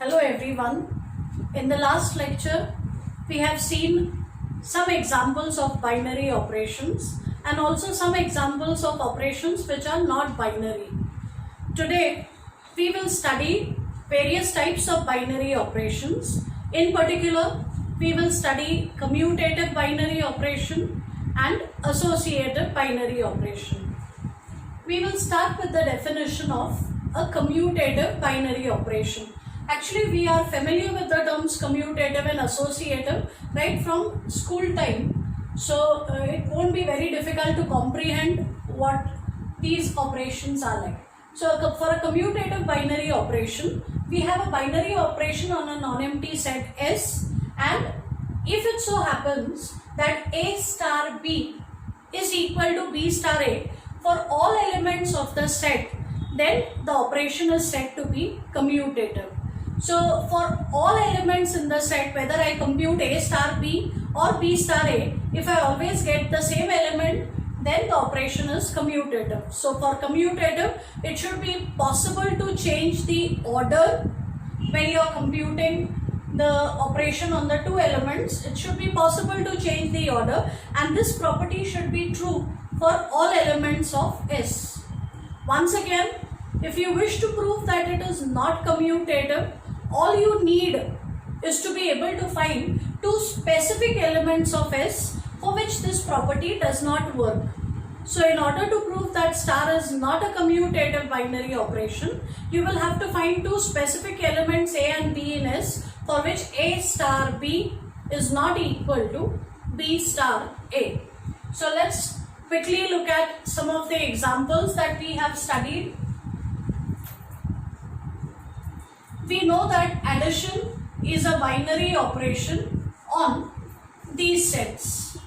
Hello everyone. In the last lecture, we have seen some examples of binary operations and also some examples of operations which are not binary. Today, we will study various types of binary operations. In particular, we will study commutative binary operation and associative binary operation. We will start with the definition of a commutative binary operation. Actually, we are familiar with the terms commutative and associative right from school time. So, it won't be very difficult to comprehend what these operations are like. So, for a commutative binary operation, we have a binary operation on a non-empty set S, and if it so happens that A star B is equal to B star A for all elements of the set, then the operation is said to be commutative. So for all elements in the set, whether I compute A star B or B star A, if I always get the same element, then the operation is commutative. So for commutative, it should be possible to change the order when you are computing the operation on the two elements. It should be possible to change the order, and this property should be true for all elements of S. Once again, if you wish to prove that it is not commutative, all you need is to be able to find two specific elements of S for which this property does not work. So in order to prove that star is not a commutative binary operation, you will have to find two specific elements A and B in S for which A star B is not equal to B star A. So let's quickly look at some of the examples that we have studied. We know that addition is a binary operation on these sets.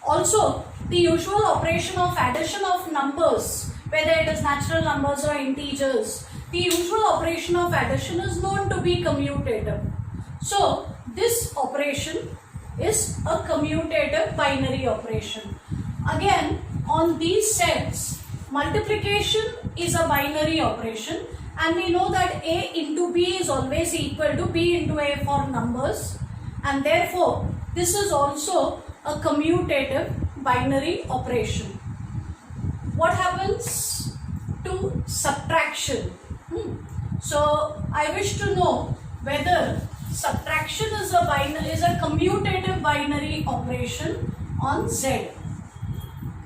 Also, the usual operation of addition of numbers, whether it is natural numbers or integers, the usual operation of addition is known to be commutative. So, this operation is a commutative binary operation. Again, on these sets, multiplication is a binary operation, and we know that A into B is always equal to B into A for numbers, and therefore this is also a commutative binary operation. What happens to subtraction? So I wish to know whether subtraction is a commutative binary operation on Z.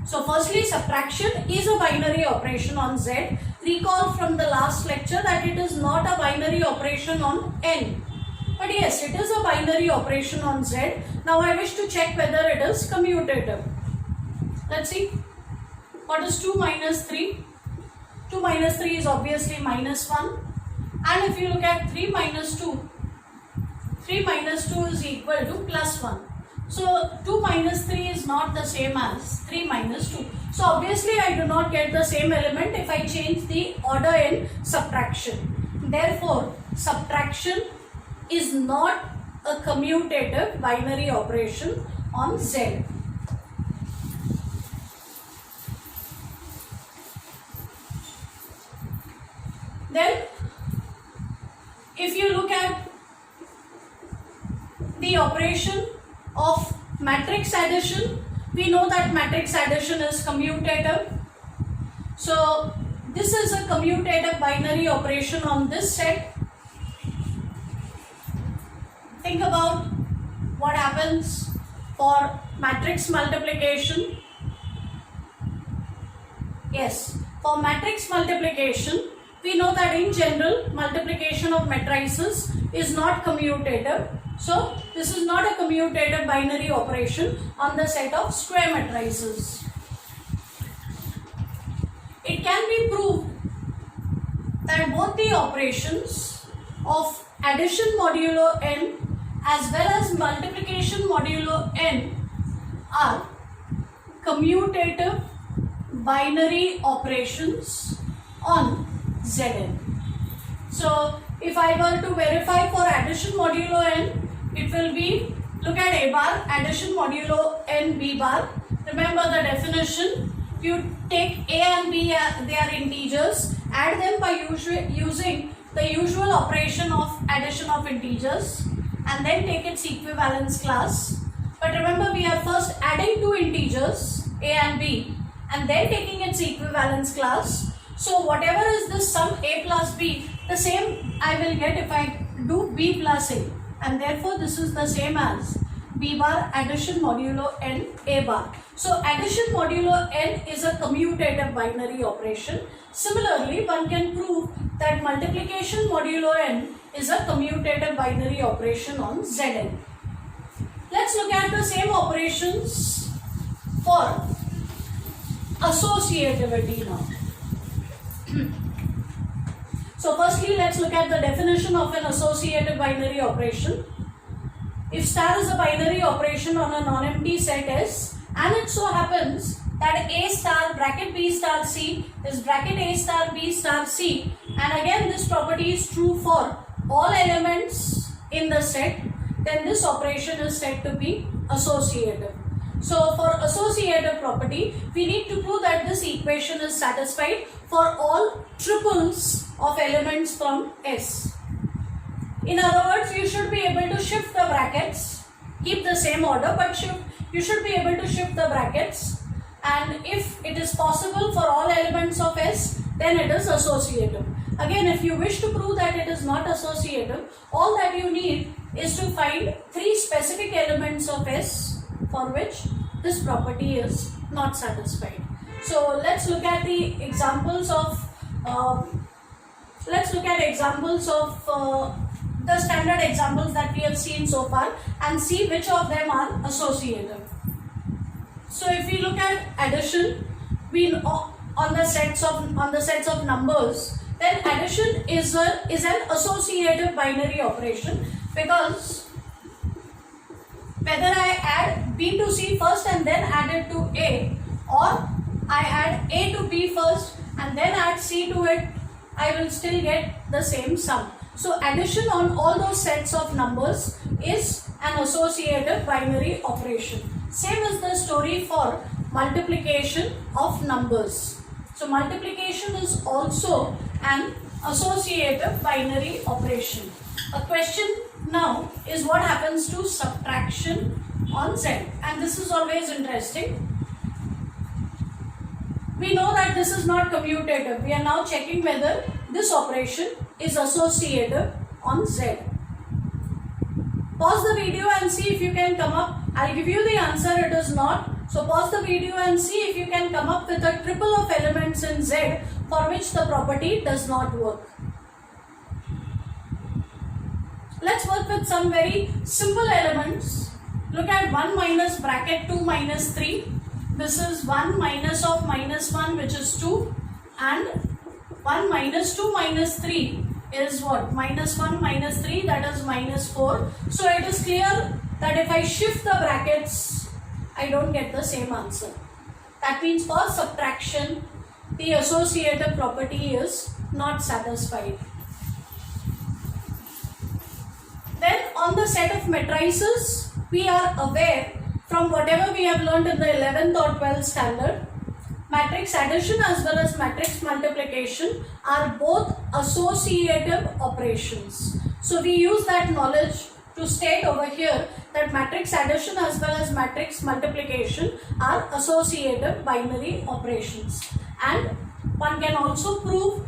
So firstly, subtraction is a binary operation on Z. Recall from the last lecture that it is not a binary operation on N. But yes, it is a binary operation on Z. Now I wish to check whether it is commutative. Let's see. What is 2 minus 3? 2 minus 3 is obviously minus 1. And if you look at 3 minus 2, 3 minus 2 is equal to plus 1. So 2 minus 3 is not the same as 3 minus 2. So obviously I do not get the same element if I change the order in subtraction. Therefore, subtraction is not a commutative binary operation on Z. Then, if you look at the operation of matrix addition, we know that matrix addition is commutative. So this is a commutative binary operation on this set. Think about what happens for matrix multiplication. Yes, for matrix multiplication, we know that in general multiplication of matrices is not commutative. So this is not a commutative binary operation on the set of square matrices. It can be proved that both the operations of addition modulo n as well as multiplication modulo n are commutative binary operations on Zn. So if I were to verify for addition modulo n, it will be, look at A bar, addition modulo n B bar. Remember the definition, you take A and B, they are integers, add them by using the usual operation of addition of integers and then take its equivalence class. But remember, we are first adding two integers a and b and then taking its equivalence class. So whatever is this sum a plus b, the same I will get if I do b plus a, and therefore this is the same as b bar addition modulo n a bar. So addition modulo n is a commutative binary operation. Similarly, one can prove that multiplication modulo n is a commutative binary operation on Zn. Let's look at the same operations for associativity now. So firstly, let's look at the definition of an associative binary operation. If star is a binary operation on a non-empty set S, and it so happens that A star bracket B star C is bracket A star B star C, and again this property is true for all elements in the set, then this operation is said to be associative. So for associative property, we need to prove that this equation is satisfied for all triples of elements from S. In other words, you should be able to shift the brackets, keep the same order, but you should be able to shift the brackets, and if it is possible for all elements of S, then it is associative. Again, if you wish to prove that it is not associative, all that you need is to find three specific elements of S for which this property is not satisfied. So let's look at the examples of the standard examples that we have seen so far and see which of them are associative. So if we look at addition, on the sets of numbers, then addition is an associative binary operation, because whether I add B to C first and then add it to A, or I add A to B first and then add C to it, I will still get the same sum. So addition on all those sets of numbers is an associative binary operation. Same is the story for multiplication of numbers. So multiplication is also an associative binary operation. A question now is what happens to subtraction on Z, and this is always interesting. We know that this is not commutative. We are now checking whether this operation is associative on Z. Pause the video and see if you can come up. I'll give you the answer, it is not. So pause the video and see if you can come up with a triple of elements in Z for which the property does not work. Let's work with some very simple elements. Look at 1 minus bracket 2 minus 3. This is 1 minus of minus 1, which is 2, and 1 minus 2 minus 3 is what? Minus 1 minus 3, that is minus 4. So it is clear that if I shift the brackets, I don't get the same answer. That means for subtraction, the associative property is not satisfied. Then on the set of matrices, we are aware from whatever we have learned in the 11th or 12th standard, matrix addition as well as matrix multiplication are both associative operations. So we use that knowledge to state over here that matrix addition as well as matrix multiplication are associative binary operations. And one can also prove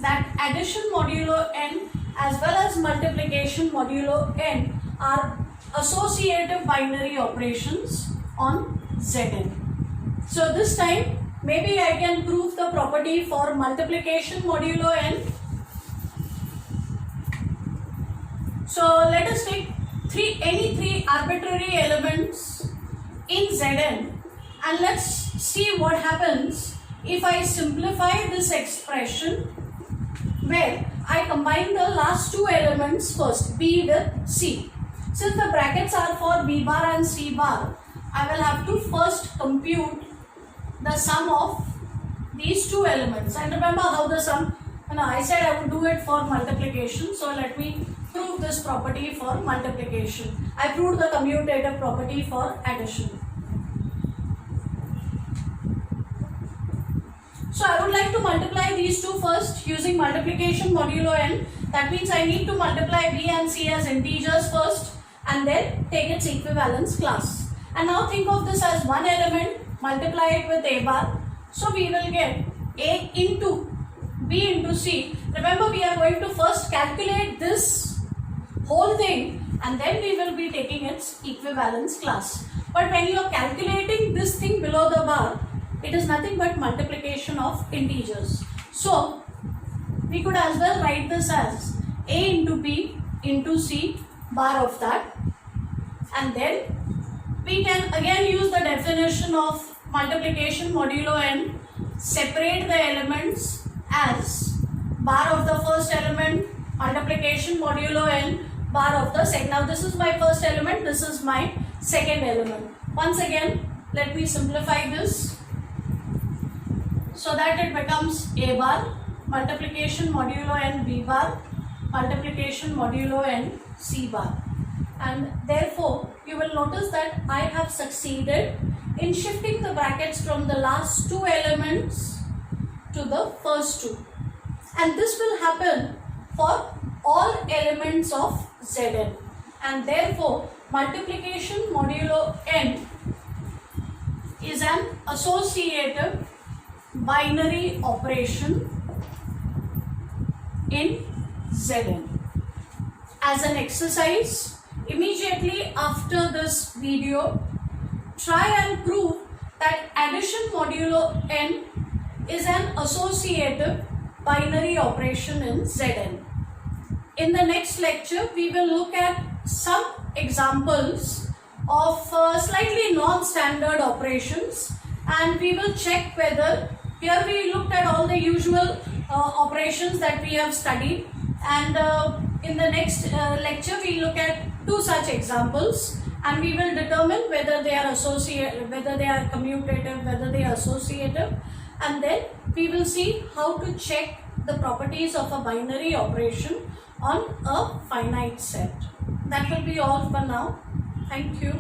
that addition modulo n as well as multiplication modulo n are associative binary operations on Zn. So this time maybe I can prove the property for multiplication modulo n. So let us take any three arbitrary elements in Zn and let's see what happens if I simplify this expression where I combine the last two elements first, B with C. Since the brackets are for B bar and C bar, I will have to first compute the sum of these two elements. And remember how the sum, I said I would do it for multiplication. So let me prove this property for multiplication. I proved the commutative property for addition. So I would like to multiply these two first using multiplication modulo n. That means I need to multiply b and c as integers first and then take its equivalence class. And now think of this as one element, multiply it with a bar. So we will get a into b into c. Remember, we are going to first calculate this whole thing and then we will be taking its equivalence class. But when you are calculating this thing below the bar, it is nothing but multiplication of integers. So we could as well write this as a into b into c bar of that, and then we can again use the definition of multiplication modulo n, separate the elements as bar of the first element, multiplication modulo n, bar of the second. Now this is my first element, this is my second element. Once again, let me simplify this so that it becomes a bar, multiplication modulo n b bar, multiplication modulo n c bar. And therefore, you will notice that I have succeeded in shifting the brackets from the last two elements to the first two. And this will happen for all elements of Zn. And therefore, multiplication modulo n is an associative binary operation in Zn. As an exercise, immediately after this video, try and prove that addition modulo n is an associative binary operation in Zn. In the next lecture, we will look at some examples of slightly non-standard operations, and we will check whether, here we looked at all the usual operations that we have studied, and in the next lecture we look at two such examples and we will determine whether they are associative, whether they are commutative, whether they are associative, and then we will see how to check the properties of a binary operation on a finite set. That will be all for now. Thank you.